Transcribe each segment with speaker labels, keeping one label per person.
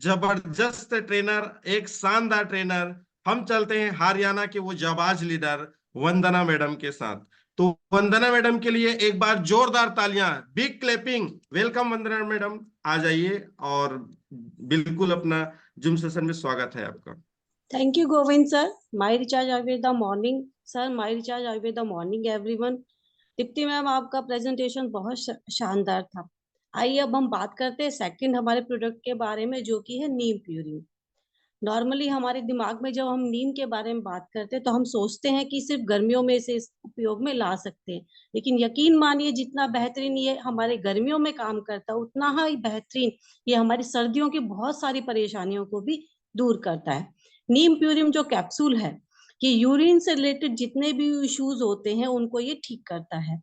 Speaker 1: जबरदस्त ट्रेनर, एक शानदार ट्रेनर। हम चलते हैं हरियाणा के वो जाबाज लीडर वंदना मैडम के साथ। तो वंदना मैडम के लिए एक बार जोरदार तालियां, बिग क्लैपिंग। वेलकम वंदना मैडम, आ जाइए और बिल्कुल अपना जिम सेशन में स्वागत है आपका।
Speaker 2: Thank you Govind sir. My recharge Ayurveda the morning sir, my recharge Ayurveda the morning everyone. Deepti ma'am, आपका प्रेजेंटेशन बहुत शानदार था। आइए अब हम बात करते हैं सेकंड हमारे प्रोडक्ट के बारे में, जो कि है नीम प्यूरिन। नॉर्मली हमारे दिमाग में जब हम नीम के बारे में बात करते हैं तो हम सोचते हैं कि सिर्फ गर्मियों में इसे इस उपयोग में ला सकते हैं, लेकिन यकीन मानिए जितना बेहतरीन ये हमारे गर्मियों में काम करता है उतना ही बेहतरीन ये हमारी सर्दियों की बहुत सारी परेशानियों को भी दूर करता है। नीम प्यूरिन जो कैप्सूल है, ये यूरिन से रिलेटेड जितने भी इश्यूज होते हैं उनको ये ठीक करता है,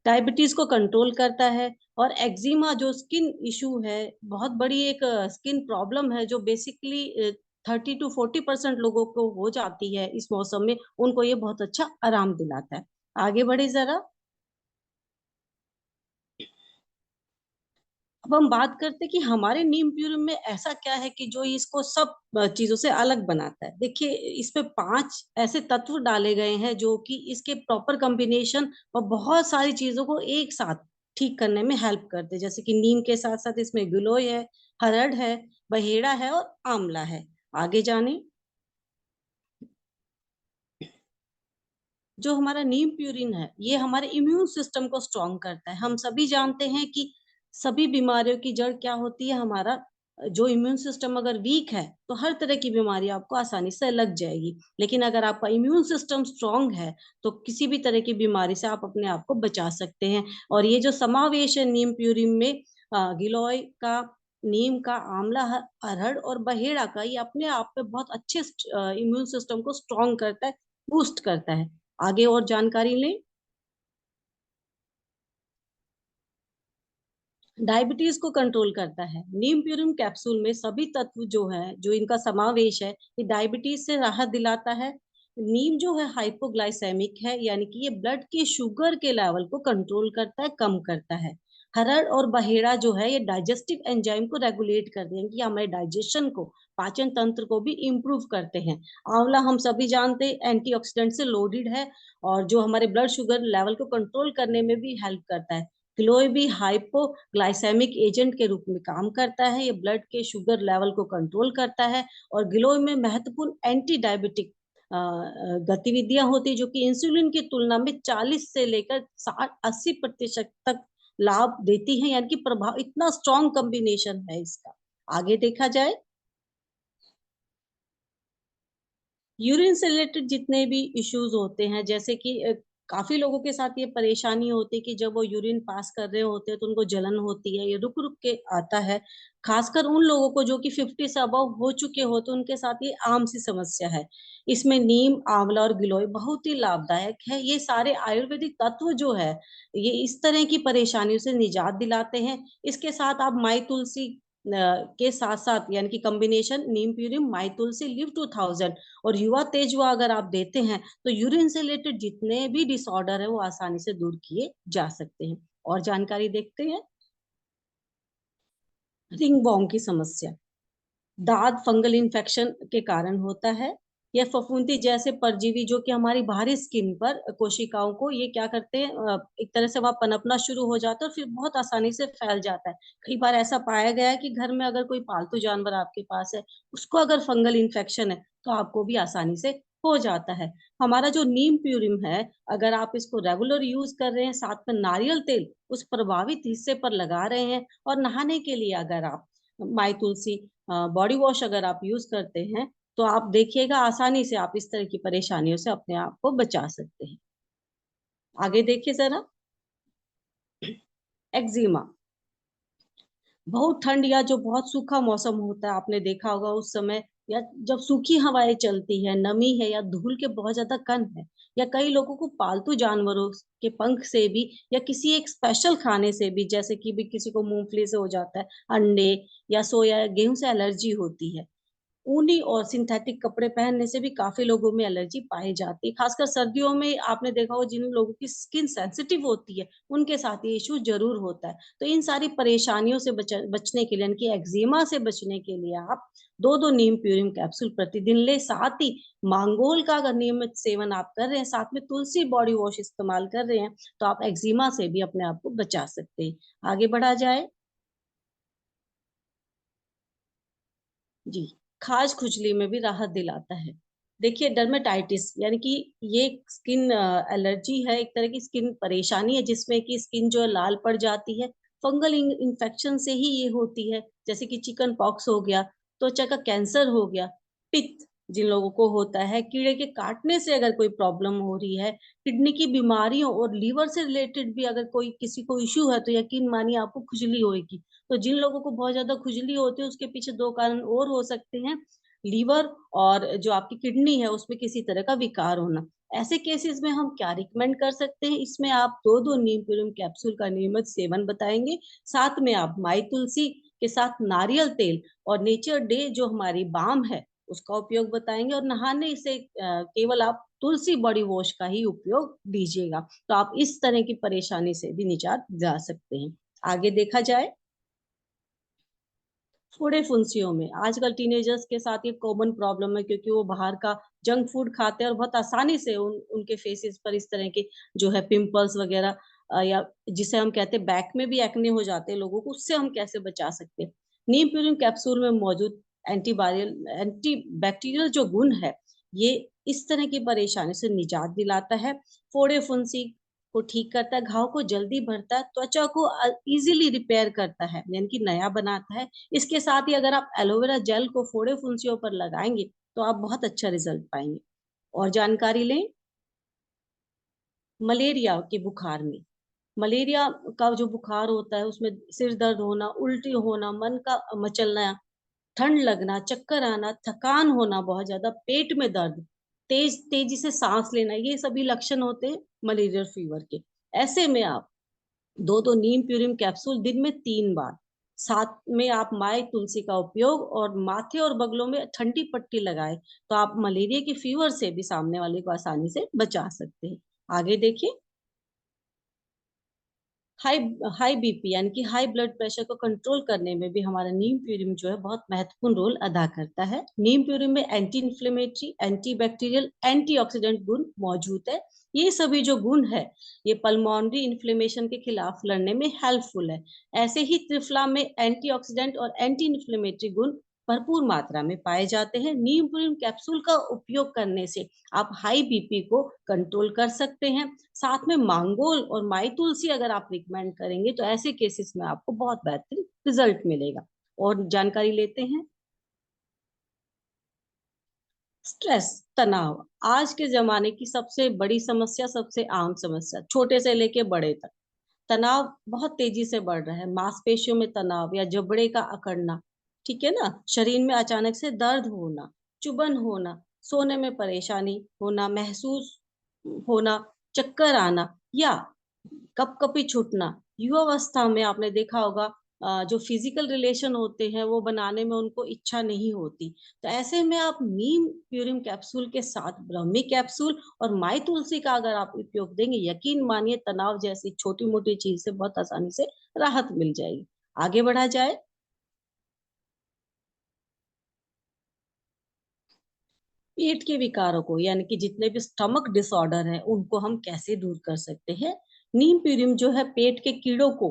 Speaker 2: डायबिटीज को कंट्रोल करता है, और एक्जिमा जो स्किन इशू है, बहुत बड़ी एक स्किन प्रॉब्लम है जो बेसिकली 30 to 40% लोगों को हो जाती है इस मौसम में, उनको ये बहुत अच्छा आराम दिलाता है। आगे बढ़े जरा। अब हम बात करते हैं कि हमारे नीम प्यूरिन में ऐसा क्या है कि जो इसको सब चीजों से अलग बनाता है। देखिए, इसमें 5 ऐसे तत्व डाले गए हैं जो कि इसके प्रॉपर कॉम्बिनेशन और बहुत सारी चीजों को एक साथ ठीक करने में हेल्प करते हैं। जैसे कि नीम के साथ साथ इसमें गिलोय है, हरड़ है, बहेड़ा है और आंवला है। आगे जाने। जो हमारा नीम प्यूरिन है ये हमारे इम्यून सिस्टम को स्ट्रांग करता है। हम सभी जानते हैं कि सभी बीमारियों की जड़ क्या होती है, हमारा जो इम्यून सिस्टम अगर वीक है तो हर तरह की बीमारी आपको आसानी से लग जाएगी, लेकिन अगर आपका इम्यून सिस्टम स्ट्रांग है तो किसी भी तरह की बीमारी से आप अपने आप को बचा सकते हैं। और ये जो समावेश है नीम प्यूरिन में, गिलोय का, नीम का, आंवला, अरहर और बहेड़ा का, ये अपने आप में बहुत अच्छे इम्यून सिस्टम को स्ट्रांग करता है, बूस्ट करता है। आगे और जानकारी लें। डायबिटीज को कंट्रोल करता है। नीम प्यूरिन कैप्सूल में सभी तत्व जो है, जो इनका समावेश है, ये डायबिटीज से राहत दिलाता है। नीम जो है हाइपोग्लाइसेमिक है, यानी कि ये ब्लड के शुगर के लेवल को कंट्रोल करता है, कम करता है। हरड़ और बहेड़ा जो है ये डाइजेस्टिव एंजाइम को रेगुलेट करते हैं, कि हमारे डाइजेशन को, पाचन तंत्र को भी इम्प्रूव करते हैं। आंवला हम सभी जानते हैं एंटीऑक्सीडेंट से लोडेड है, और जो हमारे ब्लड शुगर लेवल को कंट्रोल करने में भी हेल्प करता है। गिलोय भी हाइपोग्लाइसेमिक एजेंट के रूप में काम करता है, ये ब्लड के शुगर लेवल को कंट्रोल करता है। और गिलोय में महत्वपूर्ण एंटी डायबिटिक गतिविधियां होती है, जो कि इंसुलिन की तुलना में 40 से लेकर 60-80% तक लाभ देती हैं, यानी कि प्रभाव, इतना स्ट्रॉन्ग कॉम्बिनेशन है इसका। आगे देखा जाए। यूरिन से रिलेटेड जितने भी इश्यूज होते हैं, जैसे कि काफी लोगों के साथ ये परेशानी होती है कि जब वो यूरिन पास कर रहे होते हैं तो उनको जलन होती है, ये रुक रुक के आता है। खासकर उन लोगों को जो कि 50 से अबव हो चुके होते हैं, उनके साथ ये आम सी समस्या है। इसमें नीम, आंवला और गिलोय बहुत ही लाभदायक है। ये सारे आयुर्वेदिक तत्व जो है, ये इस तरह की परेशानियों से निजात दिलाते हैं। इसके साथ आप माई तुलसी के साथ साथ, यानी कि कॉम्बिनेशन नीम प्यूरिन, माई तुलसी, लिव 2000 और युवा तेजवा अगर आप देते हैं तो यूरिन से रिलेटेड जितने भी डिसऑर्डर है वो आसानी से दूर किए जा सकते हैं। और जानकारी देखते हैं। रिंग वॉर्म की समस्या दाद फंगल इन्फेक्शन के कारण होता है। यह फफूंदी जैसे परजीवी जो कि हमारी बाहरी स्किन पर कोशिकाओं को ये क्या करते हैं, एक तरह से वहां पनपना शुरू हो जाता है और फिर बहुत आसानी से फैल जाता है। कई बार ऐसा पाया गया है कि घर में अगर कोई पालतू जानवर आपके पास है, उसको अगर फंगल इन्फेक्शन है तो आपको भी आसानी से हो जाता है। हमारा जो नीम प्यूरिन है, अगर आप इसको रेगुलर यूज कर रहे हैं, साथ में नारियल तेल उस प्रभावित हिस्से पर लगा रहे हैं, और नहाने के लिए अगर आप माई तुलसी बॉडी वॉश अगर आप यूज करते हैं, तो आप देखिएगा आसानी से आप इस तरह की परेशानियों से अपने आप को बचा सकते हैं। आगे देखिए जरा। एक्जिमा, बहुत ठंड या जो बहुत सूखा मौसम होता है, आपने देखा होगा उस समय, या जब सूखी हवाएं चलती है, नमी है, या धूल के बहुत ज्यादा कण है, या कई लोगों को पालतू जानवरों के पंख से भी, या किसी एक स्पेशल खाने से भी, जैसे कि भी किसी को मूंगफली से हो जाता है, अंडे या सोया या गेहूं से एलर्जी होती है, ऊनी और सिंथेटिक कपड़े पहनने से भी काफी लोगों में एलर्जी पाई जाती है। खासकर सर्दियों में आपने देखा होगा, जिन लोगों की स्किन सेंसिटिव होती है उनके साथ ये इश्यू जरूर होता है। तो इन सारी परेशानियों से बचने के लिए, यानी कि एक्जिमा से बचने के लिए आप 2-2 नीम प्यूरिम कैप्सूल प्रतिदिन ले। साथ ही मांगोल का अगर नियमित सेवन आप कर रहे हैं, साथ में तुलसी बॉडी वॉश इस्तेमाल कर रहे हैं, तो आप एक्जिमा से भी अपने आप को बचा सकते हैं। आगे बढ़ा जाए जी। खाज खुजली में भी राहत दिलाता है। देखिए, डर्मेटाइटिस यानी कि ये स्किन एलर्जी है, एक तरह की स्किन परेशानी है जिसमें कि स्किन जो है लाल पड़ जाती है। फंगल इन्फेक्शन से ही ये होती है, जैसे कि चिकन पॉक्स हो गया, त्वचा का कैंसर हो गया, पित्त जिन लोगों को होता है, कीड़े के काटने से अगर कोई प्रॉब्लम हो रही है, किडनी की बीमारियों और लीवर से रिलेटेड भी अगर कोई किसी को इश्यू है, तो यकीन मानिए आपको खुजली होगी। तो जिन लोगों को बहुत ज्यादा खुजली होती है, उसके पीछे 2 कारण और हो सकते हैं, लीवर और जो आपकी किडनी है उसमें किसी तरह का विकार होना। ऐसे केसेस में हम क्या रिकमेंड कर सकते हैं, इसमें आप 2-2 नीम प्यूरिम कैप्सूल का नियमित सेवन बताएंगे। साथ में आप माई तुलसी के साथ नारियल तेल और नेचर डे जो हमारी बाम है उसका उपयोग बताएंगे, और नहाने से केवल आप तुलसी बॉडी वॉश का ही उपयोग दीजिएगा। तो आप इस तरह की परेशानी से भी निजात दिला सकते हैं। आगे देखा जाए, फोड़े फुंसियों में आजकल टीनेजर्स के साथ ये कॉमन प्रॉब्लम है, क्योंकि वो बाहर का जंक फूड खाते हैं और बहुत आसानी से उनके फेसेस पर इस तरह के जो है पिंपल्स वगैरह, या जिसे हम कहते हैं बैक में भी एक्ने हो जाते हैं लोगों को, उससे हम कैसे बचा सकते हैं। नीम प्यूरिन कैप्सूल में मौजूद एंटीवायरल एंटीबैक्टीरियल जो गुण है, ये इस तरह की परेशानी से निजात दिलाता है। फोड़े फुंसी को ठीक करता है, घाव को जल्दी भरता है, त्वचा को इजीली रिपेयर करता है, यानी कि नया बनाता है। इसके साथ ही अगर आप एलोवेरा जेल को फोड़े फुंसियों पर लगाएंगे, तो आप बहुत अच्छा रिजल्ट पाएंगे। और जानकारी लें, मलेरिया के बुखार में, मलेरिया का जो बुखार होता है उसमें सिर दर्द होना, उल्टी होना, मन का मचलना, ठंड लगना, चक्कर आना, थकान होना, बहुत ज्यादा पेट में दर्द, तेजी से सांस लेना, ये सभी लक्षण होते हैं मलेरियल फीवर के। ऐसे में आप 2-2 नीम प्यूरिम कैप्सूल दिन में 3 बार, साथ में आप माई तुलसी का उपयोग और माथे और बगलों में ठंडी पट्टी लगाए, तो आप मलेरिया की फीवर से भी सामने वाले को आसानी से बचा सकते हैं। आगे देखिए, हाई हाई बीपी यानी कि हाई ब्लड प्रेशर को कंट्रोल करने में भी हमारा नीम प्यूरिम जो है बहुत महत्वपूर्ण रोल अदा करता है। नीम प्यूरिम में anti inflammatory, anti bacterial, antioxidant गुण मौजूद है। ये सभी जो गुण है, ये पल्मोनरी इन्फ्लेमेशन के खिलाफ लड़ने में हेल्पफुल है। ऐसे ही त्रिफला में एंटीऑक्सीडेंट और एंटी इन्फ्लेमेटरी गुण भरपूर मात्रा में पाए जाते हैं। नीम प्यूरिम कैप्सूल का उपयोग करने से आप हाई बीपी को कंट्रोल कर सकते हैं। साथ में मांगोल और माई तुलसी अगर आप रिकमेंड करेंगे, तो ऐसे केसेस में आपको बहुत बेहतरीन रिजल्ट मिलेगा। और जानकारी लेते हैं, स्ट्रेस, तनाव आज के जमाने की सबसे बड़ी समस्या, सबसे आम समस्या, छोटे से लेके बड़े तक तनाव बहुत तेजी से बढ़ रहा है। मांसपेशियों में तनाव या जबड़े का अकड़ना, ठीक है ना, शरीर में अचानक से दर्द होना, चुभन होना, सोने में परेशानी होना, महसूस होना, चक्कर आना, या कपकपी छूटना। युवावस्था में आपने देखा होगा, जो फिजिकल रिलेशन होते हैं वो बनाने में उनको इच्छा नहीं होती। तो ऐसे में आप नीम प्यूरिम कैप्सूल के साथ ब्रह्मी कैप्सूल और माई तुलसी का अगर आप उपयोग देंगे, यकीन मानिए तनाव जैसी छोटी मोटी चीज से बहुत आसानी से राहत मिल जाएगी। आगे बढ़ा जाए, पेट के विकारों को, यानी कि जितने भी स्टमक डिसऑर्डर है उनको हम कैसे दूर कर सकते हैं। नीम प्यूरिम जो है पेट के कीड़ों को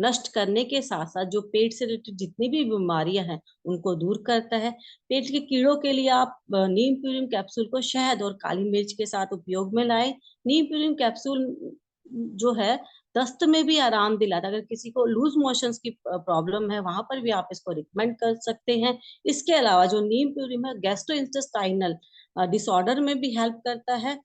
Speaker 2: नष्ट करने के साथ साथ जो पेट से रिलेटेड जितनी भी बीमारियां हैं उनको दूर करता है। पेट के कीड़ों के लिए आप नीम प्यूरिम कैप्सूल को शहद और काली मिर्च के साथ उपयोग में लाएं। नीम प्यूरिम कैप्सूल जो है दस्त में भी आराम दिलाता है। अगर किसी को लूज मोशंस की प्रॉब्लम है, वहां पर भी आप इसको रिकमेंड कर सकते हैं। इसके अलावा जो नीम प्यूरिम है गैस्ट्रोइंटेस्टाइनल डिसऑर्डर में भी हेल्प करता है।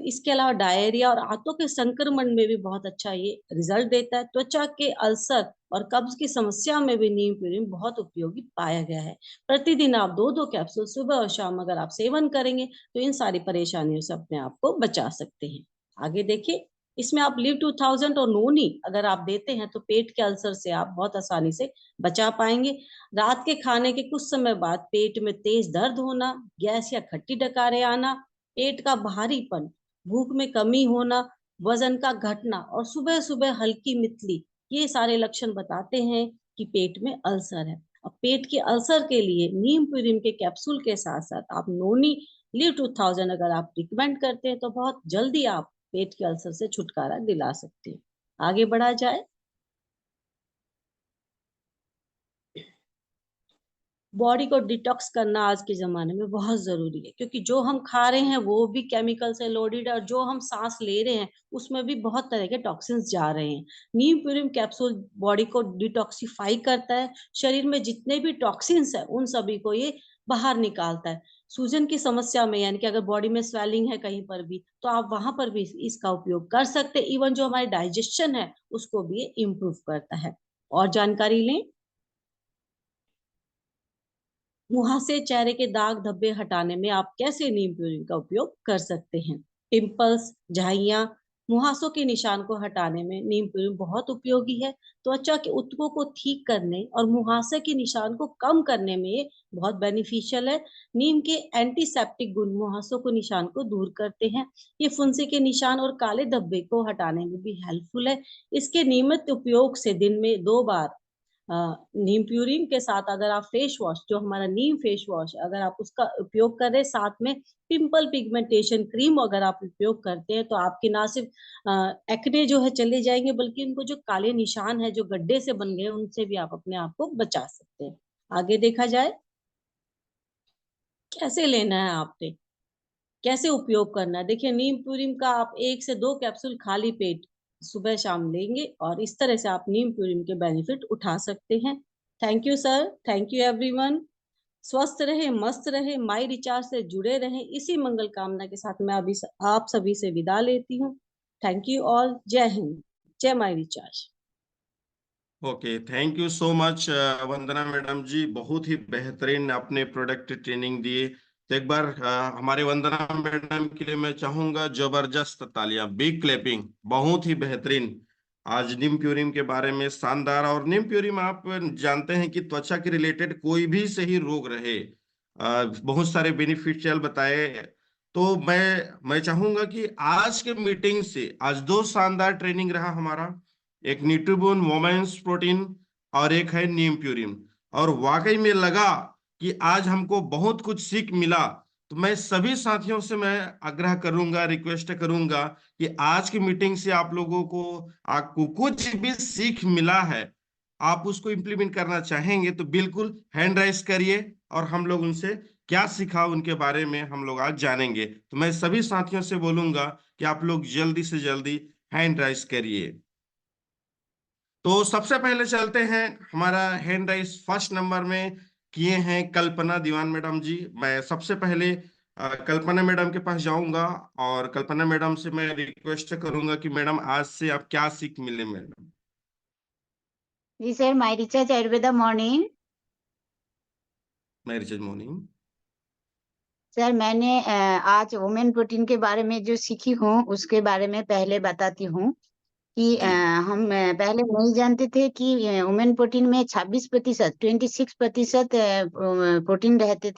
Speaker 2: इसके अलावा डायरिया और आंतों के संक्रमण में भी बहुत अच्छा ये रिजल्ट देता है। त्वचा के अल्सर और कब्ज की समस्या में भी नीम प्यूरिन बहुत उपयोगी पाया गया है। प्रतिदिन आप 2-2 कैप्सूल सुबह और शाम अगर आप सेवन करेंगे, तो इन सारी परेशानियों से अपने आप को बचा सकते हैं। आगे देखिए, इसमें आप लिव 2000 और नोनी अगर आप देते हैं तो पेट के अल्सर से आप बहुत आसानी से बचा पाएंगे। रात के खाने के कुछ समय बाद पेट में तेज दर्द होना, गैस या खट्टी डकारे आना, पेट का भारीपन, भूख में कमी होना, वजन का घटना और सुबह सुबह हल्की मितली, ये सारे लक्षण बताते हैं कि पेट में अल्सर है। अब पेट के अल्सर के लिए नीम प्यूरिन के कैप्सूल के साथ साथ आप नोनी लिव 2000 अगर आप रिकमेंड करते हैं तो बहुत जल्दी आप पेट के अल्सर से छुटकारा दिला सकते हैं। आगे बढ़ा जाए। बॉडी को डिटॉक्स करना आज के जमाने में बहुत जरूरी है, क्योंकि जो हम खा रहे हैं वो भी केमिकल से लोडेड है और जो हम सांस ले रहे हैं उसमें भी बहुत तरह के टॉक्सिन्स जा रहे हैं। नीम प्यूरिन कैप्सूल बॉडी को डिटॉक्सिफाई करता है, शरीर में जितने भी टॉक्सिन्स है उन सभी को ये बाहर निकालता है। सूजन की समस्या में, यानी कि अगर बॉडी में स्वेलिंग है कहीं पर भी, तो आप वहां पर भी इसका उपयोग कर सकते हैं। इवन जो हमारी डाइजेशन है उसको भी ये इम्प्रूव करता है। और जानकारी लें। मुहासे, चेहरे के दाग धब्बे हटाने में आप कैसे नीम प्यूरिन का उपयोग कर सकते हैं। पिंपल्स, झाइयां, मुहासों के निशान को हटाने में नीम प्यूरिन बहुत उपयोगी है। त्वचा के ऊतकों को ठीक करने और मुहासे के निशान को कम करने में ये बहुत बेनिफिशियल है। नीम के एंटीसेप्टिक गुण मुहासों को निशान को दूर करते हैं। ये फुंसी के निशान और काले धब्बे को हटाने में भी हेल्पफुल है। इसके नियमित उपयोग से दिन में 2 बार नीम प्यूरिन के साथ अगर आप फेस वॉश, जो हमारा नीम फेस वॉश, अगर आप उसका उपयोग करें, साथ में पिंपल पिगमेंटेशन क्रीम अगर आप उपयोग करते हैं, तो आपके ना सिर्फ एक्ने जो है चले जाएंगे, बल्कि उनको जो काले निशान है जो गड्ढे से बन गए उनसे भी आप अपने आप को बचा सकते हैं। आगे देखा जाए। कैसे लेना है आपने, कैसे उपयोग करना है। देखिए, नीम प्यूरिन का आप 1 से 2 कैप्सूल खाली पेट सुबह शाम लेंगे और इस तरह से आप नीम प्यूरिन के बेनिफिट उठा सकते हैं। Thank you sir, thank you everyone. स्वस्थ रहे, मस्त रहे, माई रिचार्ज से जुड़े रहें, इसी मंगल कामना के साथ मैं अभी आप सभी से विदा लेती हूँ। Thank you all. जय हिंद, जय my recharge.
Speaker 1: Okay, thank you so much Vandana madam ji, बहुत ही बेहतरीन आपने प्रोडक्ट ट्रेनिंग दिए। तो एक बार हमारे वंदना मैडम के लिए मैं चाहूंगा जबरदस्त तालियां, बिग क्लैपिंग, बहुत ही बेहतरीन। आज नीम प्यूरिम के बारे में शानदार। और नीम प्यूरिम आप जानते हैं कि त्वचा के रिलेटेड कोई भी सही रोग रहे, बहुत सारे बेनिफिशियल बताए। तो मैं चाहूंगा कि आज के मीटिंग से, आज 2 शानदार ट्रेनिंग रहा हमारा, एक न्यूट्रिबून वोमेंस प्रोटीन और एक है नीम प्यूरिन। और वाकई में लगा कि आज हमको बहुत कुछ सीख मिला। तो मैं सभी साथियों से मैं आग्रह करूंगा, रिक्वेस्ट करूंगा कि आज की मीटिंग से आप लोगों को आपको कुछ भी सीख मिला है, आप उसको इम्प्लीमेंट करना चाहेंगे तो बिल्कुल हैंड राइज करिए और हम लोग उनसे क्या सीखा उनके बारे में हम लोग आज जानेंगे। तो मैं सभी साथियों से बोलूंगा कि आप लोग जल्दी से जल्दी हैंड राइज करिए। तो सबसे पहले चलते हैं, हमारा हैंड राइज फर्स्ट नंबर में किए हैं कल्पना दीवान मैडम जी। मैं सबसे पहले कल्पना मैडम के पास जाऊंगा और कल्पना मैडम से मैं रिक्वेस्ट करूंगा कि मैडम आज से आप क्या सीख मिले मैडम।
Speaker 3: जी sir, my recharge Ayurveda morning.
Speaker 1: मैं रिचर्ड मॉर्निंग।
Speaker 3: सर, मैंने आज वुमेन प्रोटीन के बारे में जो सीखी हूँ उसके बारे में पहले बताती हूँ कि
Speaker 1: जी
Speaker 3: हम पहले नहीं जानते थे कि वुमेन प्रोटीन में 26%, 26% प्रोटीन रहते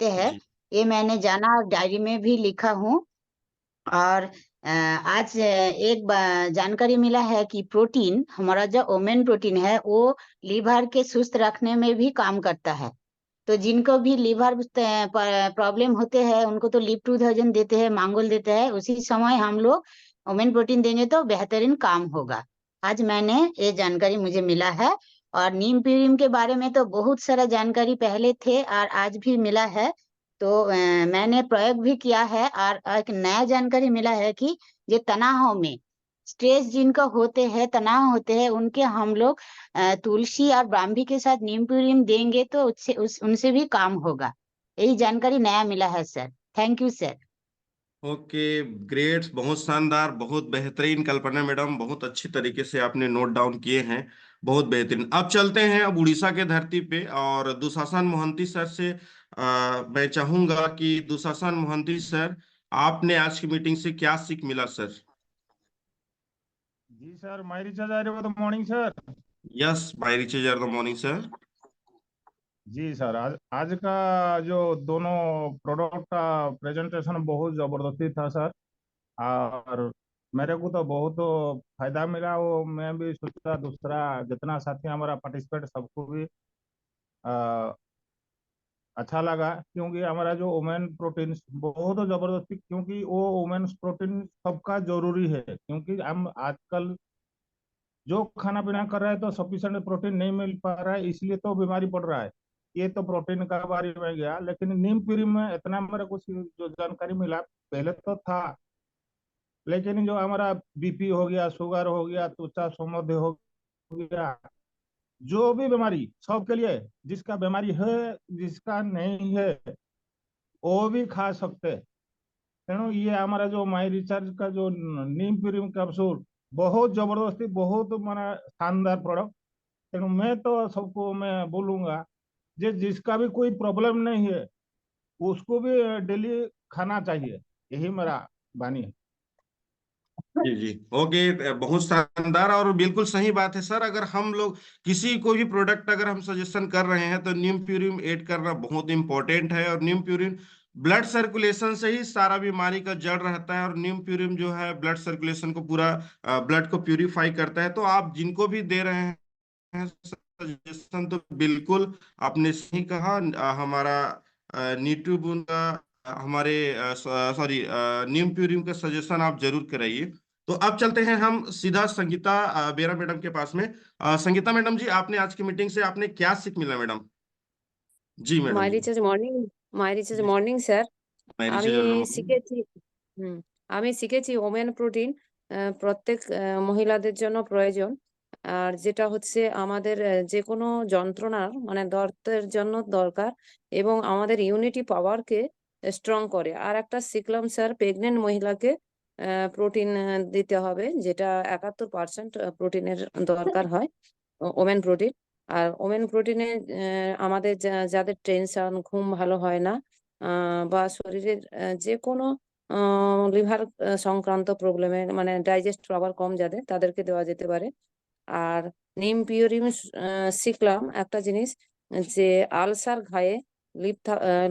Speaker 3: हैं।
Speaker 1: जी
Speaker 3: ये मैंने जाना और डायरी में भी लिखा हूँ। और आज जानकारी मिला है कि प्रोटीन, हमारा जो वुमेन प्रोटीन है वो लीवर के सुस्त रखने में भी काम करता है। तो जिनको भी लीवर प्रॉब्लम होते हैं उनको तो लिव 2000 देते हैं, मांगोल देते हैं। उसी समय हम लोग वुमेन प्रोटीन देंगे तो बेहतरीन काम होगा। आज मैंने ये जानकारी मुझे मिला है। और नीम प्यूरिन के बारे में तो बहुत सारा जानकारी पहले थे और आज भी मिला है। तो मैंने प्रयोग भी किया है और एक नया जानकारी मिला है कि ये तनाव में, स्ट्रेस जिनको होते हैं, तनाव होते हैं, उनके हम लोग तुलसी और ब्राह्मी के साथ नीम प्यूरिन देंगे तो उनसे भी काम होगा। यही जानकारी नया मिला है sir. Thank you sir.
Speaker 1: Okay, great, बहुत शानदार, बहुत बेहतरीन कल्पना मैडम, बहुत अच्छी तरीके से आपने नोट डाउन किए हैं, बहुत बेहतरीन। अब चलते हैं अब उड़ीसा के धरती पे और दुशासन मोहंती सर से मैं चाहूंगा कि दुशासन मोहंती सर, आपने आज की मीटिंग से क्या सीख मिला सर।
Speaker 4: जी सर, माय रिचार्ज आ रहे हो, तो morning sir.
Speaker 1: Yes my recharge are the morning sir.
Speaker 4: जी सर, आज का जो दोनों प्रोडक्ट का प्रेजेंटेशन बहुत जबरदस्ती था सर। और मेरे को तो बहुत फायदा मिला। वो मैं भी सोचा दूसरा जितना साथी हमारा पार्टिसिपेट सबको भी आ, अच्छा लगा, क्योंकि हमारा जो वुमेन प्रोटीन बहुत जबरदस्ती, क्योंकि वो वुमेन्स प्रोटीन सबका जरूरी है, क्योंकि हम आजकल जो खाना पीना कर रहा है तो सफिशिएंट प्रोटीन नहीं मिल पा रहा है, इसलिए तो बीमारी पड़ रहा है। ये तो प्रोटीन का बारे में गया, लेकिन नीम पीरी में इतना मेरे को जो जानकारी मिला, पहले तो था, लेकिन जो हमारा बीपी हो गया, शुगर हो गया, त्वचा संबंधी हो गया, जो भी बीमारी सबके लिए, जिसका बीमारी है जिसका नहीं है वो भी खा सकते हैं। तेणु ये हमारा जो माई रिचार्ज का जो नीम पीरी कैप्सूल बहुत जबरदस्ती, बहुत माना शानदार प्रोडक्ट। तेणु मैं तो सबको मैं बोलूंगा, जिसका भी कोई प्रॉब्लम नहीं है उसको भी डेली खाना चाहिए, यही मेरा वाणी है।
Speaker 1: जी जी ओके, बहुत शानदार और बिल्कुल सही बात है सर। अगर हम लोग किसी को भी प्रोडक्ट अगर हम सजेशन कर रहे हैं तो नीम प्यूरिन ऐड करना बहुत इंपॉर्टेंट है। और नीम प्यूरिन ब्लड सर्कुलेशन से ही सारा बीमारी का जड़ रहता है, और नीम प्यूरिन जो है ब्लड सर्कुलेशन को पूरा ब्लड को प्यूरिफाई करता है। तो आप जिनको भी दे रहे हैं सजेशन तो बिल्कुल आपने सही कहा। हमारा नीटूबुन का हमारे सॉरी नीम प्यूरिन का सजेशन आप जरूर कराइए। तो अब चलते हैं हम सीधा संगीता बेरा मैडम के पास में। संगीता मैडम जी, आपने आज की मीटिंग से आपने क्या सीख मिला मैडम? जी मैडम
Speaker 5: মাই
Speaker 1: जी।
Speaker 5: রিচার্জ মর্নিং মাই রিচার্জ
Speaker 1: जी
Speaker 5: মর্নিং স্যার।
Speaker 1: मैरी
Speaker 5: আমি
Speaker 1: से
Speaker 5: শিখেছি হুম আমি শিখেছি ওমেন প্রোটিন প্রত্যেক মহিলাদের জন্য প্রয়োজন। আর যেটা হচ্ছে আমাদের যে কোনো যন্ত্রণার মানে দর্দের জন্য দরকার, এবং আমাদের ইউনিটি পাওয়ারকে স্ট্রং করে। আর একটা শিখলাম স্যার, প্রেগনেন্ট মহিলাকে প্রোটিন দিতে হবে, যেটা 71% প্রোটিনের দরকার হয়, ওমেন প্রোটিন। আর ওমেন প্রোটিনে আমাদের যাদের টেনশন, ঘুম ভালো হয় না, বা শরীরের যে কোনো লিভার সংক্রান্ত প্রবলেমে মানে ডাইজেস্ট পাওয়ার কম যাদের, তাদেরকে দেওয়া যেতে পারে। আর নিম পিওরিম শিখলাম একটা জিনিস, যে আলসার ঘায়ে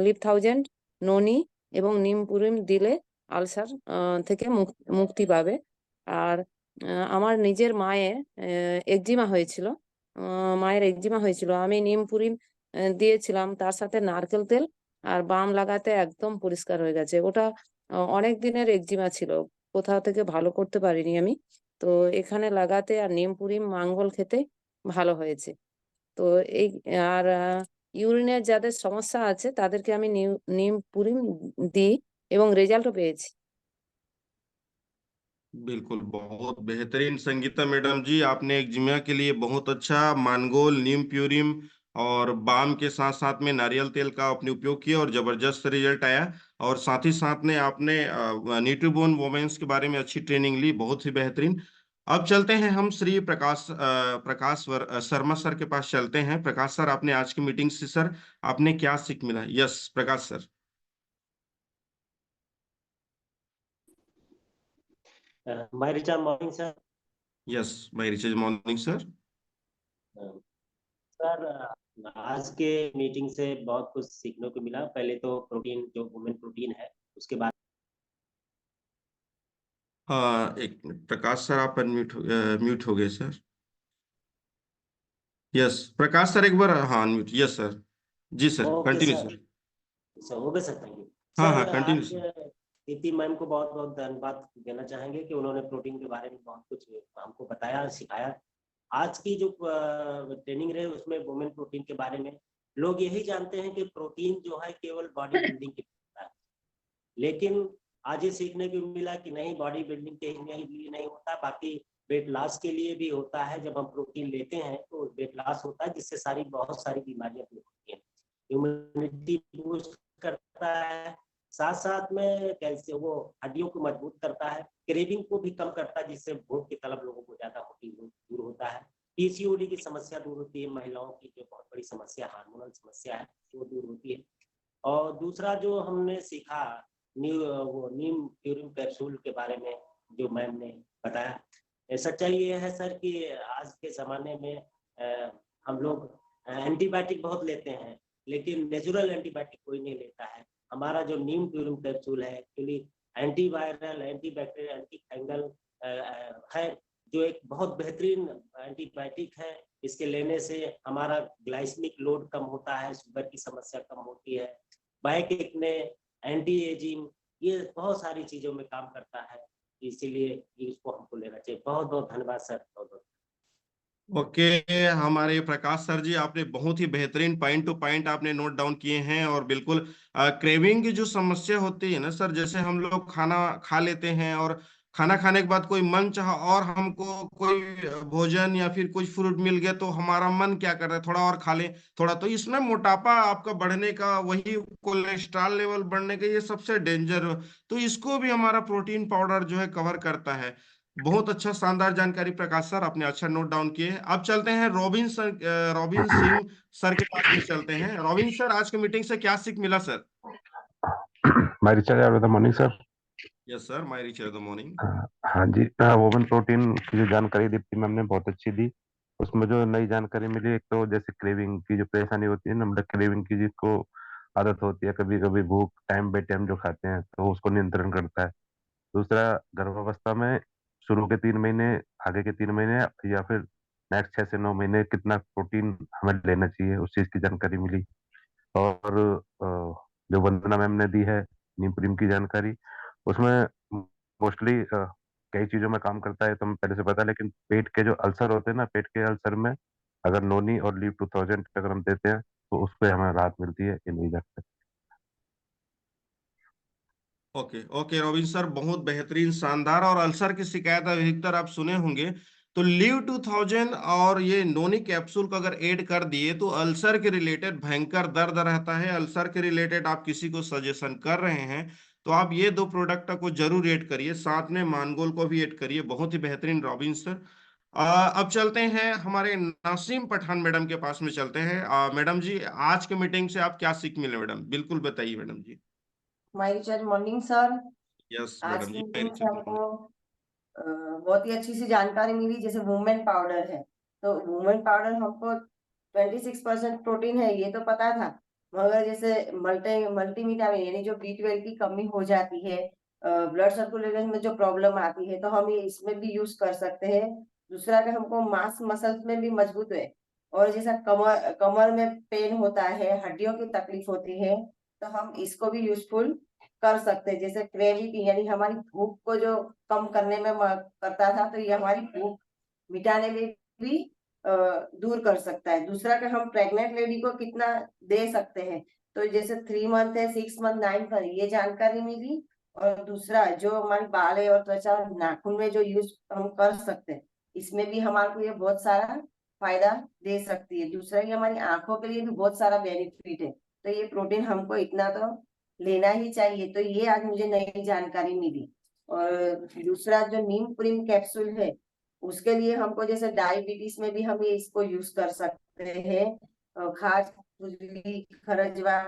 Speaker 5: লিপ থাউজেন্ড, ননি এবং নিম পুরিম দিলে আলসার থেকে মুক্তি পাবে। আর আমার নিজের মায়ের একজিমা হয়েছিল, আমি নিম পুরিম দিয়েছিলাম, তার সাথে নারকেল তেল আর বাম লাগাতে একদম পরিষ্কার হয়ে গেছে। ওটা অনেক দিনের একজিমা ছিল, কোথাও থেকে ভালো করতে পারিনি আমি। তো এখানে লাগাতে আর নিম পুরিম মাঙ্গল খেতে ভালো হয়েছে। তো এই আর ইউরিনের যাদের সমস্যা আছে তাদেরকে আমি নিম পুরিম দিই এবং রেজাল্টও পেয়েছি।
Speaker 1: बिल्कुल बहुत बेहतरीन संगीता मैडम जी। आपने एक्जिमिया के लिए बहुत अच्छा मानगोल, नीम प्यूरिम और बाम के साथ साथ में नारियल तेल का आपने उपयोग किया और जबरदस्त रिजल्ट आया। और साथ ही साथ में आपने न्यूट्रीबोन वोमेन्स के बारे में अच्छी ट्रेनिंग ली, बहुत ही बेहतरीन। अब चलते हैं हम श्री शर्मा सर के पास चलते हैं। प्रकाश सर, आपने आज की मीटिंग से सर आपने क्या सीख मिला? Yes Prakash sir.
Speaker 6: My recharge morning sir.
Speaker 1: Yes my recharge morning sir.
Speaker 6: Sir आज के मीटिंग से बहुत कुछ सीखने को मिला। पहले तो प्रोटीन, जो वुमेन प्रोटीन है, उसके बाद
Speaker 1: हाँ एक मिनट प्रकाश सर, आप म्यूट हो गए सर। यस प्रकाश सर एक बार, हाँ अनम्यूट। Yes sir. जी sir
Speaker 6: okay
Speaker 1: continue
Speaker 6: sir.
Speaker 1: Sir.
Speaker 6: Sir हो गए सर, थैंक यू
Speaker 1: हाँ
Speaker 6: सर।
Speaker 1: हाँ कंटिन्यू
Speaker 6: आज
Speaker 1: सर।
Speaker 6: दीप्ति मैम को बहुत बहुत धन्यवाद देना चाहेंगे कि उन्होंने प्रोटीन के बारे में बहुत कुछ हमको बताया और सिखाया। आज की जो ट्रेनिंग रहे उसमें वुमेन प्रोटीन के बारे में लोग यही जानते हैं कि प्रोटीन जो है केवल बॉडी बिल्डिंग के लिए है, लेकिन आज ये सीखने को मिला कि नहीं, बॉडी बिल्डिंग के लिए नहीं होता, बाकी वेट लॉस के लिए भी होता है। जब हम प्रोटीन लेते हैं तो वेट लॉस होता है, जिससे बहुत सारी बीमारियां दूर होती हैं। इम्यूनिटी बूस्ट करता है, साथ साथ में कैसे वो हड्डियों को मजबूत करता है, क्रेविंग को भी कम करता है, जिससे भूख की तलब लोगों को ज्यादा दूर होता है। पीसीओडी की समस्या दूर होती है, महिलाओं की जो बहुत बड़ी समस्या, हार्मोनल समस्या है, वो दूर होती है। और दूसरा जो हमने सीखा, नीम प्यूरिन कैप्सूल के बारे में जो मैम ने बताया, सच्चाई ये है सर कि आज के जमाने में हम लोग एंटीबायोटिक बहुत लेते हैं, लेकिन नेचुरल एंटीबायोटिक कोई नहीं लेता है। हमारा जो नीम प्यूरिम कैप्सूल है actually antiviral, antibacterial, anti fungal है, जो एक बहुत बेहतरीन एंटीबायोटिक है। इसके लेने से हमारा ग्लाइसेमिक लोड कम होता है, शुगर की समस्या कम होती है, बैक एक्ने, एंटी एजिंग, ये बहुत सारी चीजों में काम करता है, इसीलिए इसको हमको लेना चाहिए। बहुत बहुत धन्यवाद सर। बहुत बहुत
Speaker 1: ओके, हमारे प्रकाश सर जी, आपने बहुत ही बेहतरीन पॉइंट टू पॉइंट आपने नोट डाउन किए हैं। और बिल्कुल क्रेविंग की जो समस्या होती है ना सर, जैसे हम लोग खाना खा लेते हैं और खाना खाने के बाद कोई मन चाहा और हमको कोई भोजन या फिर कुछ फ्रूट मिल गया तो हमारा मन क्या कर रहा है, थोड़ा और खा लें थोड़ा, तो इसमें मोटापा आपका बढ़ने का, वही कोलेस्ट्रॉल लेवल बढ़ने का, ये सबसे डेंजर। तो इसको भी हमारा प्रोटीन पाउडर जो है कवर करता है। बहुत अच्छा शानदार जानकारी प्रकाश सर, आपने अच्छा नोट डाउन किए। अब चलते हैं robin sir, robin Singh sir के पास में चलते हैं। रॉबिन सर, आज की मीटिंग से क्या सीख मिला sir?
Speaker 7: My recharge are the morning sir.
Speaker 1: Yes sir, my rich the morning.
Speaker 7: हाँ जी, वोमेन प्रोटीन की जो जानकारी दीप्ति मैम ने बहुत अच्छी दी। उसमें जो नई जानकारी मिली, एक तो जैसे क्रेविंग की जो परेशानी होती है ना, मतलब क्रेविंग की जिसको आदत होती है, कभी कभी भूख टाइम बाई टाइम जो खाते हैं, तो उसको नियंत्रण करता है। दूसरा, गर्भावस्था में शुरू के 3 महीने, आगे के 3 महीने या फिर नेक्स्ट 6 से 9 महीने कितना प्रोटीन हमें लेना चाहिए, उस चीज की जानकारी मिली। और जो वंदना मैम ने दी है नीम प्रीम की जानकारी, उसमें मोस्टली कई चीजों में काम करता है तो हमें पहले से पता है, लेकिन पेट के जो अल्सर होते हैं ना, पेट के अल्सर में अगर नोनी और लीव 2000 अगर हम देते हैं तो उस पर हमें राहत मिलती है, ये नहीं जाता।
Speaker 1: ओके ओके रॉबिन सर, बहुत बेहतरीन शानदार। और अल्सर की शिकायत अधिकतर आप सुने होंगे, तो लीव 2000 और ये नोनी कैप्सूल को अगर ऐड कर दिए तो अल्सर के रिलेटेड भयंकर दर्द रहता है। अल्सर के रिलेटेड आप किसी को सजेशन कर रहे हैं तो आप ये 2 प्रोडक्ट को जरूर ऐड करिए, साथ में मानगोल को भी ऐड करिए। बहुत ही बेहतरीन रॉबिन सर। अब चलते हैं हमारे नासिम पठान मैडम के पास में चलते हैं। मैडम जी, आज के मीटिंग से आप क्या सीख मिले मैडम, बिल्कुल बताइए madam ji.
Speaker 8: My recharge morning sir.
Speaker 1: Yes
Speaker 8: आज
Speaker 1: मैडम
Speaker 8: की
Speaker 1: जी,
Speaker 8: मीटिंग
Speaker 1: मेरी
Speaker 8: से हमको बहुत ही अच्छी सी जानकारी मिली। जैसे वुमेन पाउडर है, तो वुमेन पाउडर हमको 26% प्रोटीन है ये तो पता था, मगर जैसे मल्टीविटामिन यानी जो B12 की कमी हो जाती है, ब्लड सर्कुलेशन में जो प्रॉब्लम आती है, तो हम ये इसमें भी यूज कर सकते हैं। दूसरा कि हमको मांस मसल्स में भी मजबूत है, और जैसा कमर कमर में पेन होता है, हड्डियों की तकलीफ होती है, तो हम इसको भी यूजफुल कर सकते हैं। जैसे क्रेविंग यानी हमारी भूख को जो कम करने में करता था, तो ये हमारी भूख मिटाने में भी दूर कर सकता है। दूसरा कि हम प्रेग्नेंट लेडी को कितना दे सकते हैं, तो जैसे 3 मंथ है, 6 मंथ, 9 मंथ, ये जानकारी मिली। और दूसरा जो हमारी बाल है और त्वचा और नाखून में जो यूज हम कर सकते हैं, इसमें भी हमारे को ये बहुत सारा फायदा दे सकती है। दूसरा ये हमारी आंखों के लिए भी बहुत सारा बेनिफिट है, तो ये प्रोटीन हमको इतना तो लेना ही चाहिए। तो ये आज मुझे नई जानकारी मिली। और दूसरा जो नीम प्रीम कैप्सूल है, उसके लिए हमको जैसे डायबिटीज में भी हम ये इसको यूज कर सकते हैं। खाज, खुजली, खरजवा,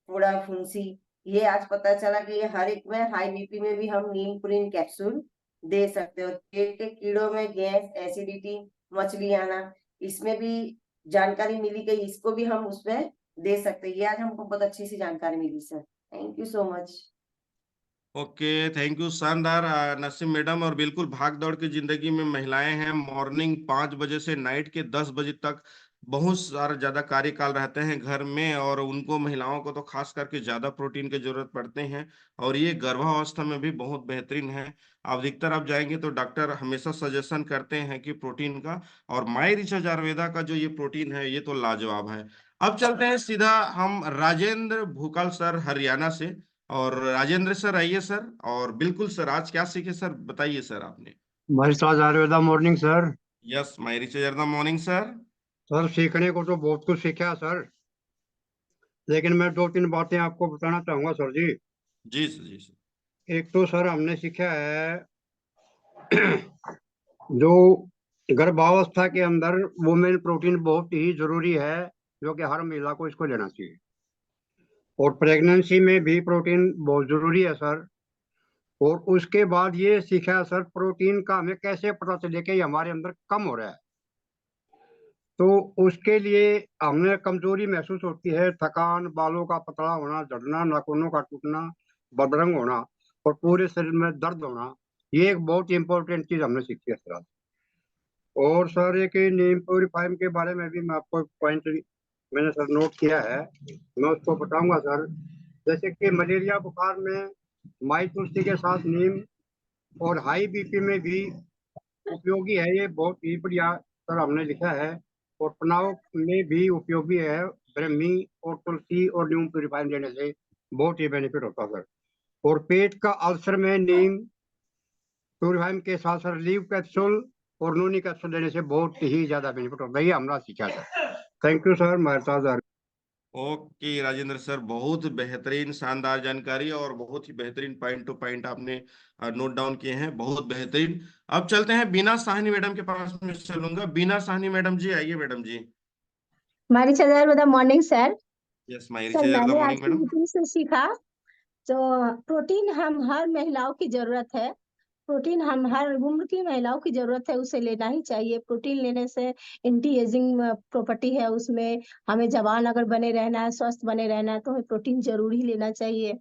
Speaker 8: फोड़ा, फुंसी, ये आज पता चला कि ये हर एक में, हाई बीपी में भी हम नीम प्रीम कैप्सूल दे सकते हो। पेट के कीड़ों में गैस, एसिडिटी, मछली आना, इसमें भी जानकारी मिली कि इसको भी हम उसमें दे सकते हैं। ये आज हमको बहुत अच्छी सी जानकारी मिली sir. Thank you so much.
Speaker 1: Okay, thank you शानदार नसीम मैडम। और बिल्कुल भाग दौड़ की जिंदगी में महिलाएं हैं, मॉर्निंग 5 बजे से नाइट के 10 बजे तक बहुत सारा ज्यादा कार्यकाल रहते हैं घर में, और उनको, महिलाओं को तो खास करके ज्यादा प्रोटीन की जरूरत पड़ते हैं। और ये गर्भावस्था में भी बहुत बेहतरीन है। आप अधिकतर आप जाएंगे तो डॉक्टर हमेशा सजेशन करते हैं कि प्रोटीन का, और माई रिचार्ज आयुर्वेदा का जो ये प्रोटीन है ये तो लाजवाब है। अब चलते हैं सीधा हम राजेंद्र भूकल सर हरियाणा से। और राजेंद्र सर आइए सर। और बिल्कुल सर, आज क्या सीखे सर, बताइए सर आपने।
Speaker 9: Mahesh Ayurveda morning sir.
Speaker 1: Yes, my rich morning sir.
Speaker 9: Sir सीखने को तो बहुत कुछ सीखा सर, लेकिन मैं 2-3 बातें आपको बताना चाहूंगा सर जी।
Speaker 1: जी सर, जी सर।
Speaker 9: एक तो सर हमने सीखा है जो गर्भावस्था के अंदर वुमेन प्रोटीन बहुत ही जरूरी है, जो कि हर महिला को इसको लेना चाहिए। और प्रेगनेंसी में भी प्रोटीन बहुत जरूरी है सर। और उसके बाद ये सीखा सर प्रोटीन का हमें कैसे पता चले कि ये हमारे अंदर कम हो रहा है। तो उसके लिए हमें कमजोरी महसूस होती है, थकान, बालों का पतला होना, झड़ना, नाखूनों का टूटना, बदरंग होना और पूरे शरीर में दर्द होना। ये एक बहुत इंपॉर्टेंट चीज हमने सीखी है सर। और सर एक नीम प्योरीफाइम के बारे में भी मैं आपको एक पॉइंट मैंने सर नोट किया है, मैं उसको बताऊंगा सर। जैसे कि मलेरिया बुखार में माई तुलसी के साथ नीम और हाई बीपी में भी उपयोगी है, ये बहुत ही बढ़िया सर हमने लिखा है। और तनाव में भी उपयोगी है, ब्रह्मी और तुलसी और नीम प्योरीफाइम लेने से बहुत ही बेनिफिट होता है सर। और पेट का अल्सर में नीम प्योरीफाइम के साथ सर लीव कैप्सूल और नूनी कैप्सूल लेने से बहुत ही ज्यादा बेनिफिट होता है, ये हमने सीखा सर। थैंक यू सर, मेहरबान।
Speaker 1: ओके राजेंद्र सर, बहुत बेहतरीन शानदार जानकारी और बहुत ही बेहतरीन पॉइंट टू पॉइंट आपने नोट डाउन किए हैं, बहुत बेहतरीन। अब चलते हैं बीना साहनी मैडम के पास में चलूंगा। बीना साहनी मैडम जी, आइए madam ji.
Speaker 10: Mari Chandra good morning sir.
Speaker 1: Yes my
Speaker 10: sir
Speaker 1: the
Speaker 10: मैंने आज
Speaker 1: मॉर्निंग
Speaker 10: की
Speaker 1: मैडम।
Speaker 10: मीटिंग से सीखा तो प्रोटीन हम हर महिलाओं की जरूरत है। प्रोटीन हम हर उम्र की महिलाओं की जरूरत है, उसे लेना ही चाहिए। प्रोटीन लेने से एंटी एजिंग प्रॉपर्टी है उसमें। हमें जवान अगर बने रहना है, स्वस्थ बने रहना है, तो हमें प्रोटीन जरूर ही लेना चाहिए।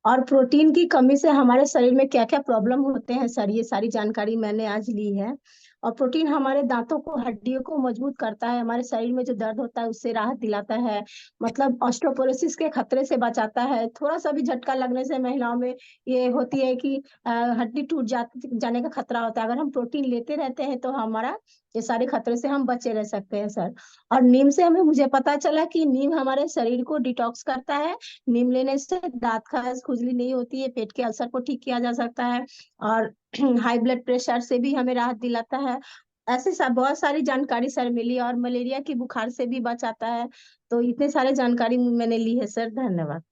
Speaker 10: और प्रोटीन की कमी से हमारे शरीर में क्या क्या प्रॉब्लम होते हैं सर, ये सारी जानकारी मैंने आज ली है। और प्रोटीन हमारे दांतों को, हड्डियों को मजबूत करता है, हमारे शरीर में जो दर्द होता है उससे राहत दिलाता है, मतलब ऑस्टियोपोरोसिस के खतरे से बचाता है। थोड़ा सा भी झटका लगने से महिलाओं में ये होती है कि हड्डी टूट जाने का खतरा होता है। अगर हम प्रोटीन लेते रहते हैं तो हमारा ये सारे खतरे से हम बचे रह सकते हैं सर। और नीम से हमें मुझे पता चला कि नीम हमारे शरीर को डिटॉक्स करता है। नीम लेने से दांत खाज खुजली नहीं होती है, पेट के अल्सर को ठीक किया जा सकता है, और हाई ब्लड प्रेशर से भी हमें राहत दिलाता है। ऐसे सब बहुत सारी जानकारी सर मिली, और मलेरिया की बुखार से भी बचाता है। तो इतने सारे जानकारी मैंने ली है सर, धन्यवाद।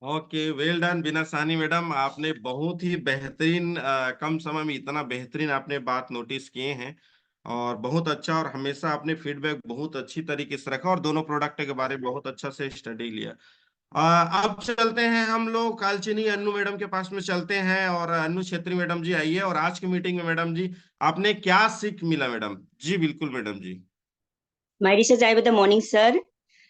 Speaker 1: ओके, वेल डन बीना साहनी मैडम, आपने बहुत ही बेहतरीन कम समय में इतना बेहतरीन आपने बात नोटिस किए हैं और बहुत अच्छा। और हमेशा आपने फीडबैक बहुत अच्छी तरीके से रखा और दोनों प्रोडक्ट के बारे में बहुत अच्छा से स्टडी लिया। अब चलते हैं हम लोग कालचिनी अन्नू मैडम के पास में चलते हैं। और अन्नू छेत्री मैडम जी आइए। और आज की मीटिंग में मैडम जी आपने क्या सीख मिला मैडम जी? बिल्कुल मैडम जी।
Speaker 11: मायरी चाय with the morning sir.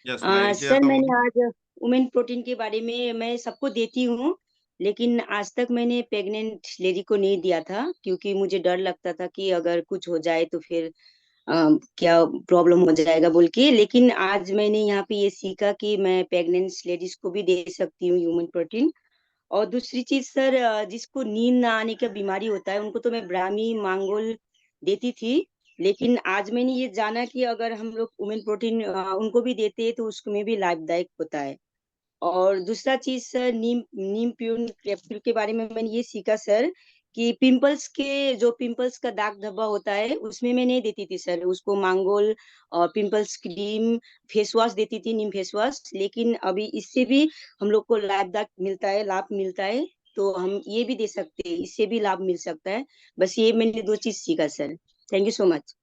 Speaker 1: Yes my
Speaker 11: sir मैंने आज वुमेन प्रोटीन के बारे में मैं सबको देती हूँ, लेकिन आज तक मैंने प्रेग्नेंट लेडी को नहीं दिया था, क्योंकि मुझे डर लगता था कि अगर कुछ हो जाए तो फिर क्या प्रॉब्लम हो जाएगा बोल के। लेकिन आज मैंने यहाँ पे ये सीखा कि मैं प्रेग्नेंट लेडीज को भी दे सकती हूँ ह्यूमन प्रोटीन। और दूसरी चीज सर, जिसको नींद ना आने का बीमारी होता है उनको तो मैं ब्राह्मी मांगोल देती थी, लेकिन आज मैंने ये जाना कि अगर हम लोग वुमेन प्रोटीन उनको भी देते हैं तो उसमें भी लाभदायक होता है। और दूसरा चीज सर, नीम नीम प्यून कैप्सूल के बारे में मैंने ये सीखा सर कि पिंपल्स का दाग धब्बा होता है उसमें मैं नहीं देती थी सर, उसको मांगोल और पिंपल्स क्रीम फेस वॉश देती थी, नीम फेस वॉश। लेकिन अभी इससे भी हम लोग को लाभदायक मिलता है, लाभ मिलता है, तो हम ये भी दे सकते हैं, इससे भी लाभ मिल सकता है। बस ये मैंने दो चीज सीखा sir. Thank you so much.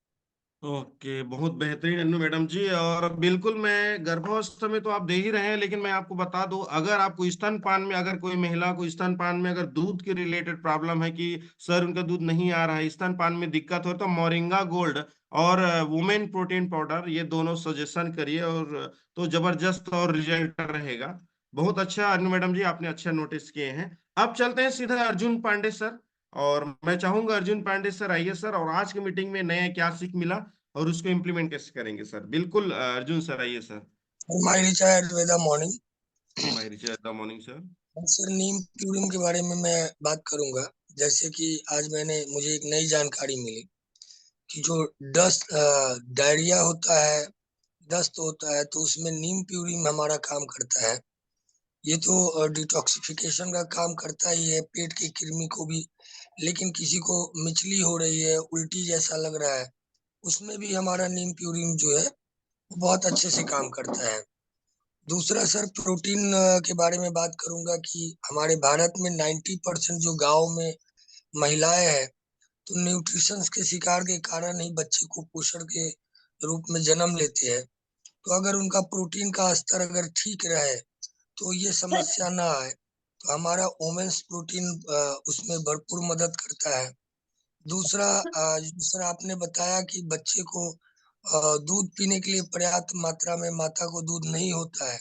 Speaker 1: Okay, बहुत बेहतरीन अन्नू मैडम जी। और बिल्कुल मैं गर्भावस्था में तो आप दे ही रहे हैं, लेकिन मैं आपको बता दूं, अगर आपको स्तनपान में, अगर कोई महिला को स्तनपान में अगर दूध के रिलेटेड प्रॉब्लम है कि सर उनका दूध नहीं आ रहा है, स्तनपान में दिक्कत हो, तो मोरिंगा गोल्ड और वुमेन प्रोटीन पाउडर ये दोनों सजेशन करिए, और तो जबरदस्त और रिजल्ट रहेगा। बहुत अच्छा अन्नू मैडम जी, आपने अच्छा नोटिस किए हैं। अब चलते हैं सीधा अर्जुन पांडे सर। और मैं चाहूंगा अर्जुन पांडे सर आइए सर, और आज की मीटिंग में नया क्या सीख मिला और उसको इम्प्लीमेंट कैसे करेंगे सर? बिल्कुल अर्जुन सर आइए sir.
Speaker 12: My Richard with the morning.
Speaker 1: My Richard the morning sir.
Speaker 12: Sir Neem purine के बारे में मैं बात करूंगा। जैसे कि आज मुझे एक नई जानकारी मिली कि जो डस्ट डायरिया होता है, दस्त होता है, तो उसमें नीम प्यूरिन हमारा काम करता है। ये तो डिटॉक्सिफिकेशन का काम करता ही है, पेट की कृमि को भी। लेकिन किसी को मिचली हो रही है, उल्टी जैसा लग रहा है, उसमें भी हमारा नीम प्यूरिन जो है वो बहुत अच्छे से काम करता है। दूसरा सर, प्रोटीन के बारे में बात करूंगा कि हमारे भारत में 90% जो गांव में महिलाएं हैं, तो न्यूट्रिशन के शिकार के कारण ही बच्चे को पोषण के रूप में जन्म लेते हैं। तो अगर उनका प्रोटीन का स्तर अगर ठीक रहे तो ये समस्या ना आए। तो हमारा वोमेन्स प्रोटीन उसमें भरपूर मदद करता है। दूसरा दूसरा आपने बताया कि बच्चे को दूध पीने के लिए पर्याप्त मात्रा में माता को दूध नहीं होता है,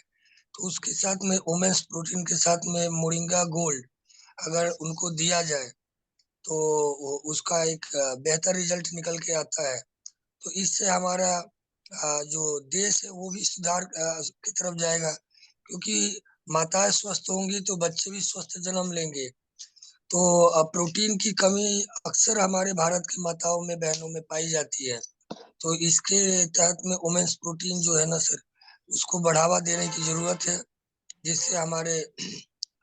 Speaker 12: तो उसके साथ में वोमेन्स प्रोटीन के साथ में मोरिंगा गोल्ड अगर उनको दिया जाए तो उसका एक बेहतर रिजल्ट निकल के आता है। तो इससे हमारा जो देश है वो भी सुधार की तरफ जाएगा, क्योंकि माताएं स्वस्थ होंगी तो बच्चे भी स्वस्थ जन्म लेंगे। तो प्रोटीन की कमी अक्सर हमारे भारत की माताओं में, बहनों में पाई जाती है। तो इसके तहत में वुमेन्स प्रोटीन जो है ना सर, उसको बढ़ावा देने की जरूरत है, जिससे हमारे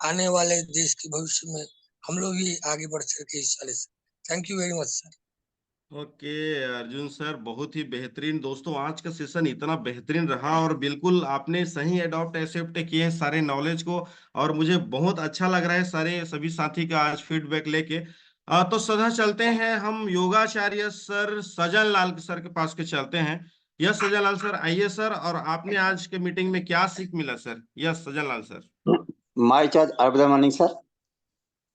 Speaker 12: आने वाले देश के भविष्य में हम लोग भी आगे बढ़ सके इस साल से। Thank you very much sir.
Speaker 1: Okay Arjun sir, बहुत ही बेहतरीन। दोस्तों आज का सेशन इतना बेहतरीन रहा और बिल्कुल आपने सही एडॉप्ट एक्सेप्ट किए हैं सारे नॉलेज को, और मुझे बहुत अच्छा लग रहा है सारे सभी साथी का आज फीडबैक लेके। तो सदा चलते हैं हम योगाचार्य सर सजन लाल सर के पास के चलते हैं। यस सजन लाल सर आइए सर, और आपने आज के मीटिंग में क्या सीख मिला sir? Yes Sajan Lal sir.
Speaker 13: My charge अर्बदा morning sir.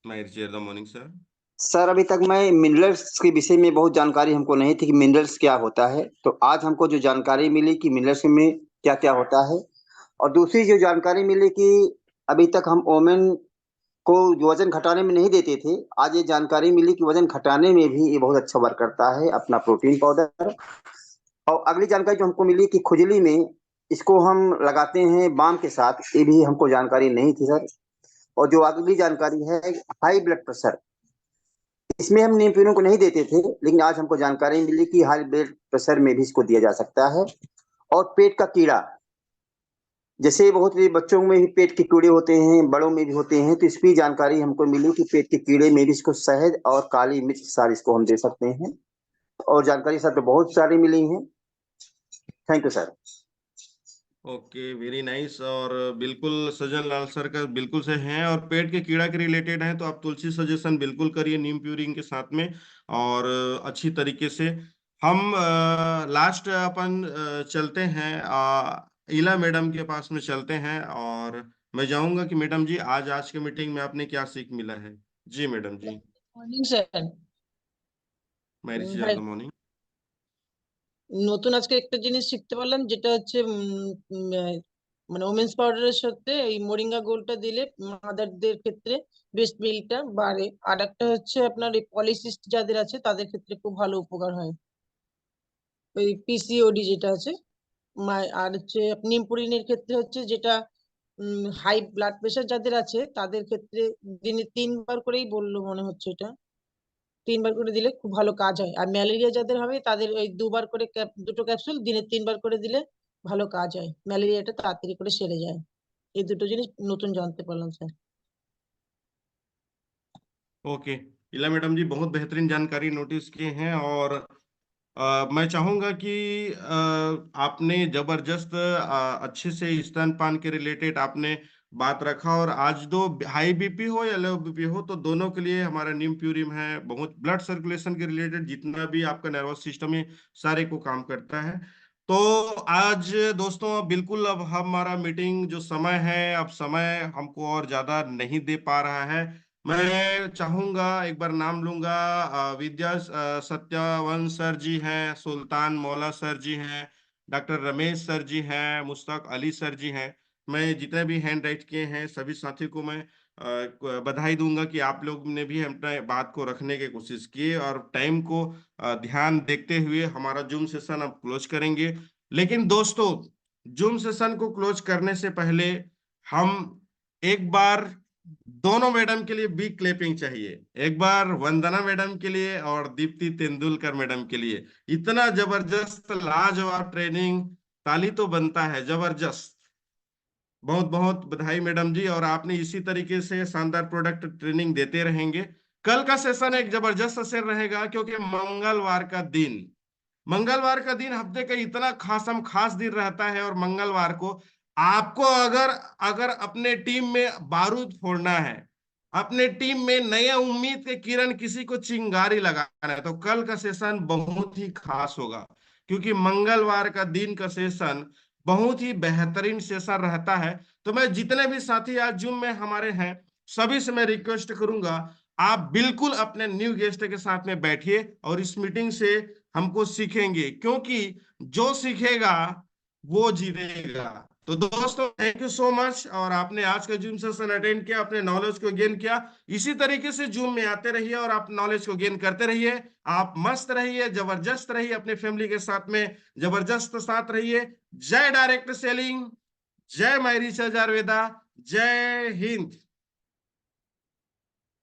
Speaker 1: My chair the morning sir.
Speaker 13: Sir अभी तक मैं मिनरल्स के विषय में बहुत जानकारी हमको नहीं थी कि मिनरल्स क्या होता है, तो आज हमको जो जानकारी मिली कि मिनरल्स में क्या क्या होता है, और दूसरी जो जानकारी मिली कि अभी तक हम ओमेन को वजन घटाने में नहीं देते थे, आज ये जानकारी मिली कि वजन घटाने में भी ये बहुत अच्छा वर्क करता है अपना प्रोटीन पाउडर। और अगली जानकारी जो हमको मिली कि खुजली में इसको हम लगाते हैं बाम के साथ, ये भी हमको जानकारी नहीं थी सर। और जो अगली जानकारी है हाई ब्लड प्रेशर, इसमें हम नीम को नहीं देते थे, लेकिन आज हमको जानकारी मिली कि हाई ब्लड प्रेशर में भी इसको दिया जा सकता है। और पेट का कीड़ा, जैसे बहुत बच्चों में भी पेट के कीड़े होते हैं, बड़ों में भी होते हैं, तो इसकी जानकारी हमको मिली कि पेट के कीड़े में भी इसको शहद और काली मिर्च के साथ इसको हम दे सकते हैं। और जानकारी सर तो बहुत सारी मिली है। Thank you sir.
Speaker 1: Okay very nice. और बिल्कुल सजन लाल सर का बिल्कुल से हैं, और पेट के कीड़ा के रिलेटेड हैं तो आप तुलसी सजेशन बिल्कुल करिए नीम प्यूरिंग के साथ में, और अच्छी तरीके से। हम लास्ट अपन चलते हैं इला मैडम के पास में चलते हैं, और मैं चाहूंगा कि मैडम जी आज के मीटिंग में आपने क्या सीख मिला है? जी मैडम जी।
Speaker 14: Morning sir.
Speaker 1: मैरी
Speaker 14: হ্যাঁ,
Speaker 1: गुड मॉर्निंग।
Speaker 14: নতুন আজকে একটা জিনিস শিখতে পারলাম, যেটা হচ্ছে মানে ওমেন্স পাউডারের সাথে এই মোরিঙ্গা গোলটা দিলে মাদারদের ক্ষেত্রে ব্রেস্ট মিল্কটা বাড়ে। আর একটা হচ্ছে আপনার এই পলিসিস্ট যাদের আছে তাদের ক্ষেত্রে খুব ভালো উপকার হয়, ওই পিসিওডি যেটা আছে। আর হচ্ছে নিমপুরিনের ক্ষেত্রে হচ্ছে যেটা হাই ব্লাড প্রেশার যাদের আছে তাদের ক্ষেত্রে দিনে 3 বার করেই বললো মনে হচ্ছে, এটা 3 বার করে দিলে খুব ভালো কাজ হয়। আর ম্যালেরিয়া যাদের হবে তাদের ওই 2 বার করে দুটো ক্যাপসুল দিনে 3 বার করে দিলে ভালো কাজ হয়, ম্যালেরিয়াটা তাড়াতাড়ি করে সেরে যায়। এই দুটো জিনিস নতুন জানতে পারলাম স্যার।
Speaker 1: ओके इला मैडम जी, बहुत बेहतरीन जानकारी नोटिस किए हैं। और मैं चाहूंगा कि आपने जबरदस्त अच्छे से स्तनपान के रिलेटेड आपने बात रखा, और आज दो हाई बीपी हो या लो बीपी हो तो दोनों के लिए हमारा नीम प्यूरिम है, बहुत ब्लड सर्कुलेशन के रिलेटेड जितना भी आपका नर्वस सिस्टम है सारे को काम करता है। तो आज दोस्तों बिल्कुल अब हमारा मीटिंग जो समय है, अब समय हमको और ज्यादा नहीं दे पा रहा है। मैं चाहूंगा एक बार नाम लूंगा, विद्या सत्यवंश सर जी हैं, सुल्तान मौला सर जी हैं, डॉक्टर रमेश सर जी हैं, मुश्ताक अली सर जी हैं। मैं जितने भी हैंड राइट किए हैं सभी साथी को मैं बधाई दूंगा कि आप लोग ने भी अपने बात को रखने की कोशिश की, और टाइम को ध्यान देखते हुए हमारा जूम सेशन अब क्लोज करेंगे। लेकिन दोस्तों जूम सेशन को क्लोज करने से पहले हम एक बार दोनों मैडम के लिए बिग क्लैपिंग चाहिए, एक बार वंदना मैडम के लिए और दीप्ति तेंदुलकर मैडम के लिए। इतना जबरदस्त लाजवाब ट्रेनिंग, ताली तो बनता है, जबरदस्त। बहुत बहुत बधाई मैडम जी, और आपने इसी तरीके से शानदार प्रोडक्ट ट्रेनिंग देते रहेंगे। कल का सेशन एक जबरदस्त सेशन रहेगा, क्योंकि मंगलवार का दिन हफ्ते का इतना खास दिन रहता है, और मंगलवार को आपको अगर अगर अपने टीम में बारूद फोड़ना है, अपने टीम में नया उम्मीद के किरण किसी को चिंगारी लगाना है, तो कल का सेशन बहुत ही खास होगा, क्योंकि मंगलवार का दिन का सेशन बहुत ही बेहतरीन सेशन रहता है। तो मैं जितने भी साथी आज जूम में हमारे हैं सभी से मैं रिक्वेस्ट करूंगा, आप बिल्कुल अपने न्यू गेस्ट के साथ में बैठिए और इस मीटिंग से हमको सीखेंगे, क्योंकि जो सीखेगा वो जीतेगा। तो दोस्तों, थैंक यू सो मच। और आपने आज का जूम सेशन अटेंड किया, अपने नॉलेज को गेन किया। इसी तरीके से जूम में आते रहिए और आप नॉलेज को गेन करते रहिए। आप मस्त रहिए, जबरदस्त रहिए, अपने फैमिली के साथ में जबरदस्त साथ रहिए। जय डायरेक्ट सेलिंग, जय माय रिचार्ज आयुर्वेदा, जय हिंद।